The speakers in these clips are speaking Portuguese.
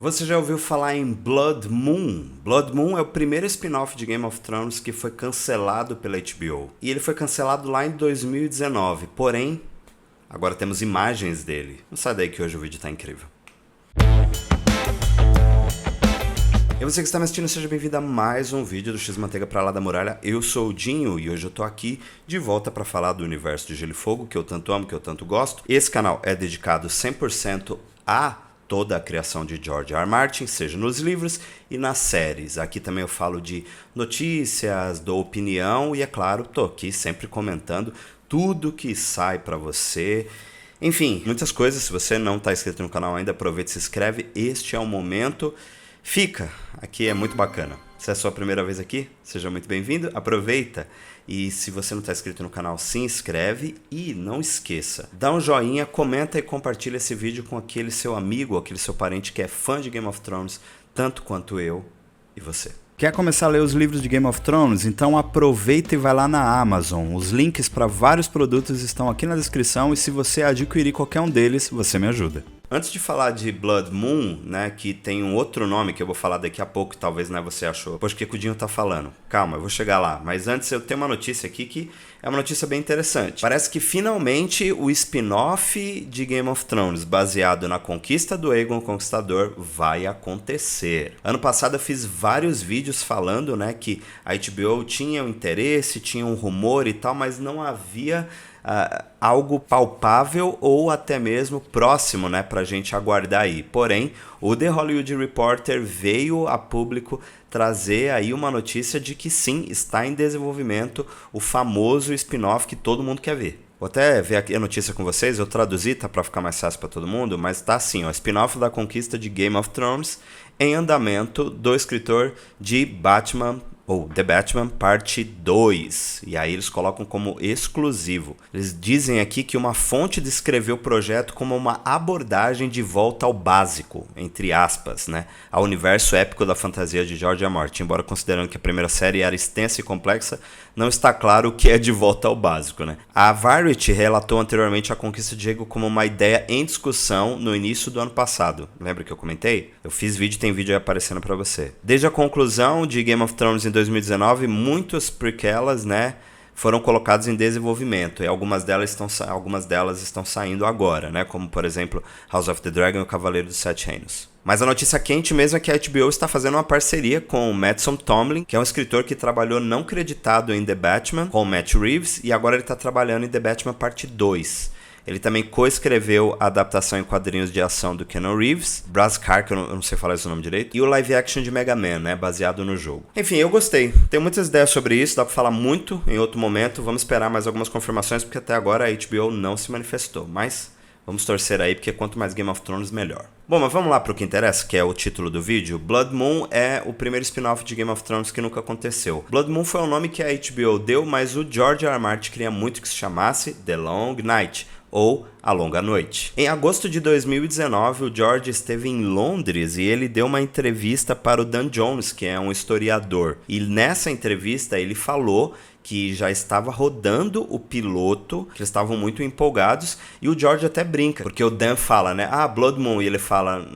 Você já ouviu falar em Blood Moon? Blood Moon é o primeiro spin-off de Game of Thrones que foi cancelado pela HBO. E ele foi cancelado lá em 2019, porém, agora temos imagens dele. Não sai daí que hoje o vídeo tá incrível. E você que está me assistindo, seja bem-vindo a mais um vídeo do X-Manteiga pra lá da muralha. Eu sou o Dinho e hoje eu tô aqui de volta para falar do universo de Gelo e Fogo, que eu tanto amo, que eu tanto gosto. Esse canal é dedicado 100% a toda a criação de George R. R. Martin, seja nos livros e nas séries. Aqui também eu falo de notícias, dou opinião e, é claro, tô aqui sempre comentando tudo que sai para você. Enfim, muitas coisas. Se você não está inscrito no canal ainda, aproveita e se inscreve. Este é o momento. Fica, aqui é muito bacana. Se é a sua primeira vez aqui, seja muito bem-vindo, aproveita. E se você não está inscrito no canal, se inscreve e não esqueça, dá um joinha, comenta e compartilha esse vídeo com aquele seu amigo, aquele seu parente que é fã de Game of Thrones, tanto quanto eu e você. Quer começar a ler os livros de Game of Thrones? Então aproveita e vai lá na Amazon. Os links para vários produtos estão aqui na descrição e se você adquirir qualquer um deles, você me ajuda. Antes de falar de Blood Moon, né, que tem um outro nome que eu vou falar daqui a pouco, talvez, né, você achou, poxa, o que o Dinho tá falando? Calma, eu vou chegar lá. Mas antes eu tenho uma notícia aqui que é uma notícia bem interessante. Parece que finalmente o spin-off de Game of Thrones, baseado na conquista do Aegon Conquistador, vai acontecer. Ano passado eu fiz vários vídeos falando, né, que a HBO tinha um interesse, tinha um rumor e tal, mas não havia algo palpável ou até mesmo próximo, né, pra gente aguardar aí. Porém, o The Hollywood Reporter veio a público trazer aí uma notícia de que sim, está em desenvolvimento o famoso spin-off que todo mundo quer ver. Vou até ver aqui a notícia com vocês, eu traduzi, tá, pra ficar mais fácil pra todo mundo, mas tá assim, ó, spin-off da conquista de Game of Thrones em andamento do escritor de Batman, ou The Batman Parte 2, e aí eles colocam como exclusivo. Eles dizem aqui que uma fonte descreveu o projeto como uma abordagem de volta ao básico, entre aspas, né, ao universo épico da fantasia de George R. R. Martin. Embora considerando que a primeira série era extensa e complexa, não está claro o que é de volta ao básico, né. A Variety relatou anteriormente a conquista de Aegon como uma ideia em discussão no início do ano passado. Lembra que eu comentei? Eu fiz vídeo, tem vídeo aí aparecendo para você. Desde a conclusão de Game of Thrones em 2019, muitas prequelas, né, foram colocadas em desenvolvimento e algumas delas estão saindo agora, né, como por exemplo House of the Dragon e o Cavaleiro dos Sete Reinos. Mas a notícia quente mesmo é que a HBO está fazendo uma parceria com o Mattson Tomlin, que é um escritor que trabalhou não creditado em The Batman, com o Matt Reeves, e agora ele está trabalhando em The Batman Parte 2. Ele também coescreveu a adaptação em quadrinhos de ação do Keanu Reeves, Beskar, que eu não sei falar esse nome direito, e o live action de Mega Man, né, baseado no jogo. Enfim, eu gostei. Tenho muitas ideias sobre isso, dá pra falar muito em outro momento. Vamos esperar mais algumas confirmações, porque até agora a HBO não se manifestou. Mas vamos torcer aí, porque quanto mais Game of Thrones, melhor. Bom, mas vamos lá pro que interessa, que é o título do vídeo. Blood Moon é o primeiro spin-off de Game of Thrones que nunca aconteceu. Blood Moon foi o nome que a HBO deu, mas o George R. R. Martin queria muito que se chamasse The Long Night, ou A Longa Noite. Em agosto de 2019, o George esteve em Londres e ele deu uma entrevista para o Dan Jones, que é um historiador. E nessa entrevista ele falou que já estava rodando o piloto, que eles estavam muito empolgados, e o George até brinca, porque o Dan fala, né, Blood Moon, e ele fala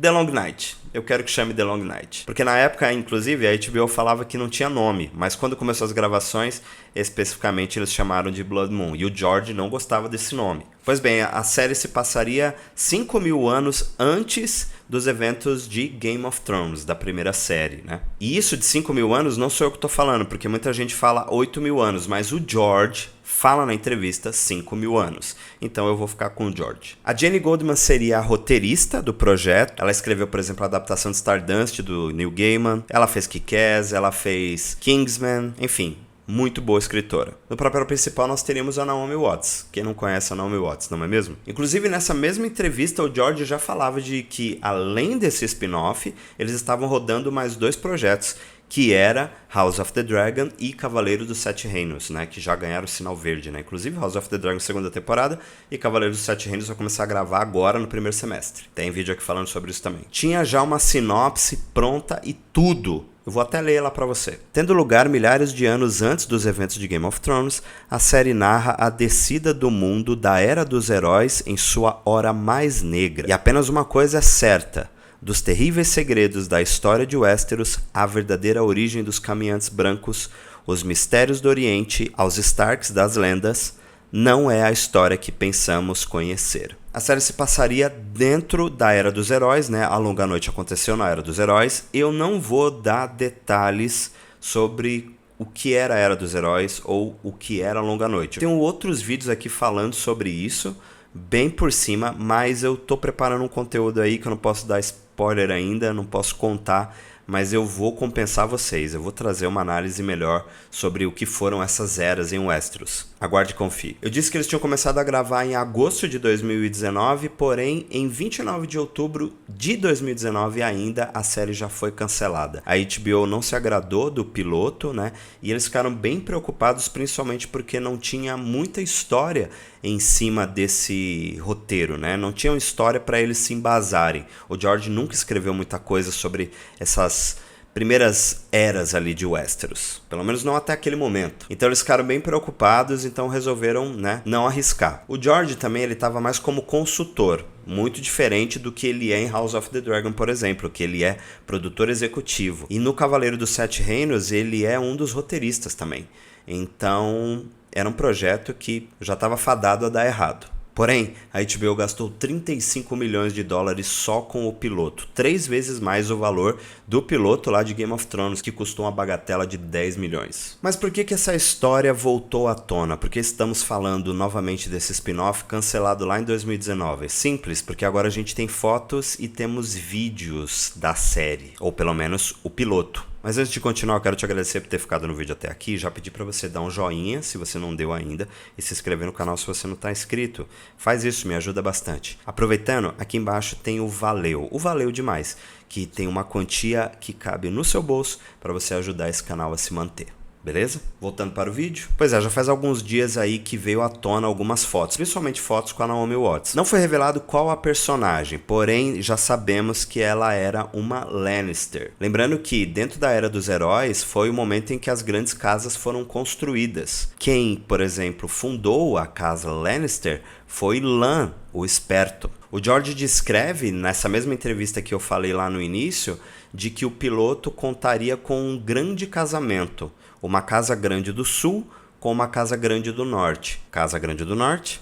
The Long Night. Eu quero que chame The Long Night. Porque na época, inclusive, a HBO falava que não tinha nome, mas quando começou as gravações, especificamente eles chamaram de Blood Moon, e o George não gostava desse nome. Pois bem, a série se passaria 5.000 anos antes dos eventos de Game of Thrones, da primeira série, né? E isso de 5.000 anos não sou eu que estou falando, porque muita gente fala 8.000 anos, mas o George fala na entrevista 5.000 anos. Então eu vou ficar com o George. A Jenny Goldman seria a roteirista do projeto. Ela escreveu, por exemplo, a adaptação de Stardust do Neil Gaiman. Ela fez Kick-Ass, ela fez Kingsman, enfim, muito boa escritora. No papel principal nós teríamos a Naomi Watts. Quem não conhece a Naomi Watts, não é mesmo? Inclusive nessa mesma entrevista o George já falava de que além desse spin-off, eles estavam rodando mais 2 projetos, que era House of the Dragon e Cavaleiro dos Sete Reinos, né, que já ganharam o sinal verde, né? Inclusive House of the Dragon segunda temporada e Cavaleiro dos Sete Reinos vai começar a gravar agora no primeiro semestre. Tem vídeo aqui falando sobre isso também. Tinha já uma sinopse pronta e tudo. Eu vou até ler ela pra você. Tendo lugar milhares de anos antes dos eventos de Game of Thrones, a série narra a descida do mundo da Era dos Heróis em sua hora mais negra. E apenas uma coisa é certa: dos terríveis segredos da história de Westeros, a verdadeira origem dos caminhantes brancos, os mistérios do Oriente, aos Starks das lendas, não é a história que pensamos conhecer. A série se passaria dentro da Era dos Heróis, né? A Longa Noite aconteceu na Era dos Heróis. Eu não vou dar detalhes sobre o que era a Era dos Heróis ou o que era a Longa Noite. Tenho outros vídeos aqui falando sobre isso, bem por cima, mas eu tô preparando um conteúdo aí que eu não posso dar spoiler ainda, não posso contar, mas eu vou compensar vocês, eu vou trazer uma análise melhor sobre o que foram essas eras em Westeros. Aguarde e confie. Eu disse que eles tinham começado a gravar em agosto de 2019, porém em 29 de outubro de 2019 ainda a série já foi cancelada. A HBO não se agradou do piloto, né? E eles ficaram bem preocupados, principalmente porque não tinha muita história em cima desse roteiro, né? Não tinha uma história para eles se embasarem. O George nunca escreveu muita coisa sobre essas primeiras eras ali de Westeros, pelo menos não até aquele momento. Então eles ficaram bem preocupados, então resolveram, né, não arriscar. O George também, ele estava mais como consultor, muito diferente do que ele é em House of the Dragon, por exemplo, que ele é produtor executivo. E no Cavaleiro dos Sete Reinos, ele é um dos roteiristas também. Então era um projeto que já estava fadado a dar errado. Porém, a HBO gastou 35 milhões de dólares só com o piloto, 3 vezes mais o valor do piloto lá de Game of Thrones, que custou uma bagatela de 10 milhões. Mas por que essa história voltou à tona? Por que estamos falando novamente desse spin-off cancelado lá em 2019? Simples, porque agora a gente tem fotos e temos vídeos da série, ou pelo menos o piloto. Mas antes de continuar, eu quero te agradecer por ter ficado no vídeo até aqui. Já pedi para você dar um joinha se você não deu ainda e se inscrever no canal se você não está inscrito. Faz isso, me ajuda bastante. Aproveitando, aqui embaixo tem o Valeu demais, que tem uma quantia que cabe no seu bolso para você ajudar esse canal a se manter. Beleza? Voltando para o vídeo. Pois é, já faz alguns dias aí que veio à tona algumas fotos, principalmente fotos com a Naomi Watts. Não foi revelado qual a personagem, porém já sabemos que ela era uma Lannister. Lembrando que dentro da Era dos Heróis foi o momento em que as grandes casas foram construídas. Quem, por exemplo, fundou a casa Lannister foi Lan, o Esperto. O George descreve, nessa mesma entrevista que eu falei lá no início, de que o piloto contaria com um grande casamento. Uma casa grande do sul com uma casa grande do norte. Casa grande do norte,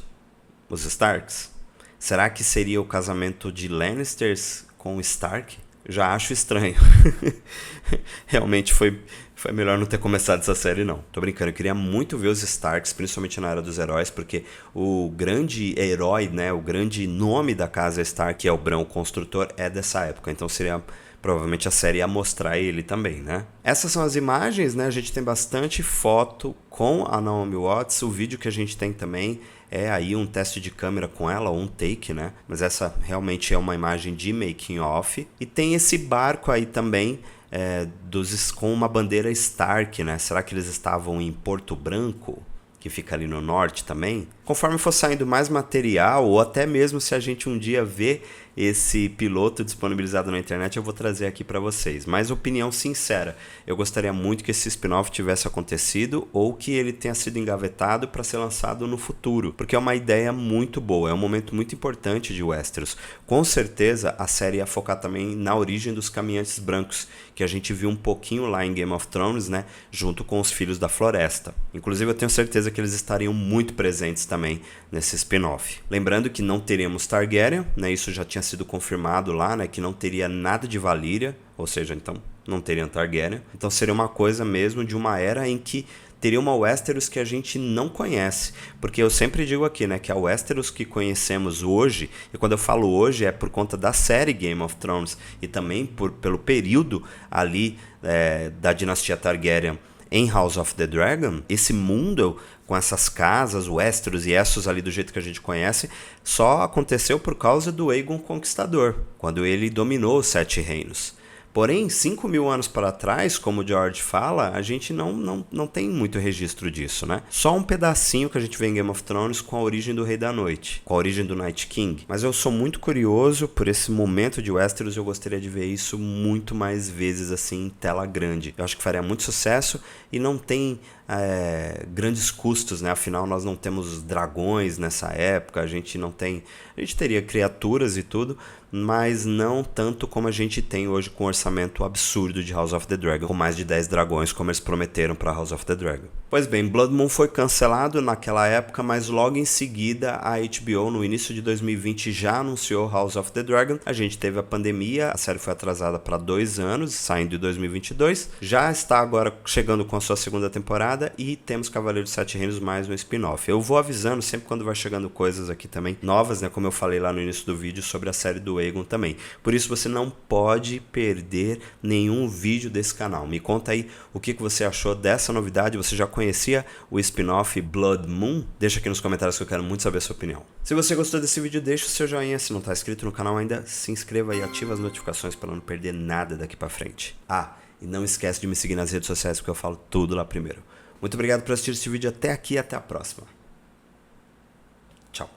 os Starks. Será que seria o casamento de Lannisters com Stark? Já acho estranho. Realmente foi melhor não ter começado essa série, não. Tô brincando, eu queria muito ver os Starks, principalmente na Era dos Heróis, porque o grande herói, né, o grande nome da casa Stark, que é o Bran, o construtor, é dessa época. Então seria... provavelmente a série ia mostrar ele também, né? Essas são as imagens, né? A gente tem bastante foto com a Naomi Watts. O vídeo que a gente tem também é aí um teste de câmera com ela, um take, né? Mas essa realmente é uma imagem de making off. E tem esse barco aí também com uma bandeira Stark, né? Será que eles estavam em Porto Branco? Que fica ali no norte também. Conforme for saindo mais material, ou até mesmo se a gente um dia vê esse piloto disponibilizado na internet, eu vou trazer aqui para vocês. Mas opinião sincera, eu gostaria muito que esse spin-off tivesse acontecido ou que ele tenha sido engavetado para ser lançado no futuro, porque é uma ideia muito boa, é um momento muito importante de Westeros. Com certeza a série ia focar também na origem dos caminhantes brancos, que a gente viu um pouquinho lá em Game of Thrones, né, junto com os Filhos da Floresta. Inclusive eu tenho certeza que eles estariam muito presentes também nesse spin-off. Lembrando que não teríamos Targaryen, né, isso já tinha sido confirmado lá, né, que não teria nada de Valyria, ou seja, então não teria Targaryen. Então seria uma coisa mesmo de uma era em que teria uma Westeros que a gente não conhece, porque eu sempre digo aqui, né, que a Westeros que conhecemos hoje, e quando eu falo hoje é por conta da série Game of Thrones e também pelo período ali da dinastia Targaryen em House of the Dragon, esse mundo com essas casas, Westeros e Essos ali do jeito que a gente conhece, só aconteceu por causa do Aegon Conquistador, quando ele dominou os Sete Reinos. Porém, 5.000 anos para trás, como o George fala, a gente não tem muito registro disso, né? Só um pedacinho que a gente vê em Game of Thrones com a origem do Rei da Noite, com a origem do Night King. Mas eu sou muito curioso por esse momento de Westeros e eu gostaria de ver isso muito mais vezes assim em tela grande. Eu acho que faria muito sucesso e não tem grandes custos, né? Afinal, nós não temos dragões nessa época, a gente teria criaturas e tudo, mas não tanto como a gente tem hoje com o orçamento absurdo de House of the Dragon, com mais de 10 dragões como eles prometeram para House of the Dragon. Pois bem, Blood Moon foi cancelado naquela época, mas logo em seguida a HBO, no início de 2020, já anunciou House of the Dragon. A gente teve a pandemia, a série foi atrasada para 2 anos, saindo de 2022. Já está agora chegando com a sua segunda temporada e temos Cavaleiro dos Sete Reinos mais um spin-off. Eu vou avisando sempre quando vai chegando coisas aqui também novas, né? Como eu falei lá no início do vídeo sobre a série do Aegon também. Por isso você não pode perder nenhum vídeo desse canal. Me conta aí o que você achou dessa novidade. Você já conhecia o spin-off Blood Moon? Deixa aqui nos comentários que eu quero muito saber a sua opinião. Se você gostou desse vídeo, deixa o seu joinha. Se não está inscrito no canal ainda, se inscreva e ativa as notificações para não perder nada daqui para frente. E não esquece de me seguir nas redes sociais porque eu falo tudo lá primeiro. Muito obrigado por assistir esse vídeo até aqui e até a próxima. Tchau.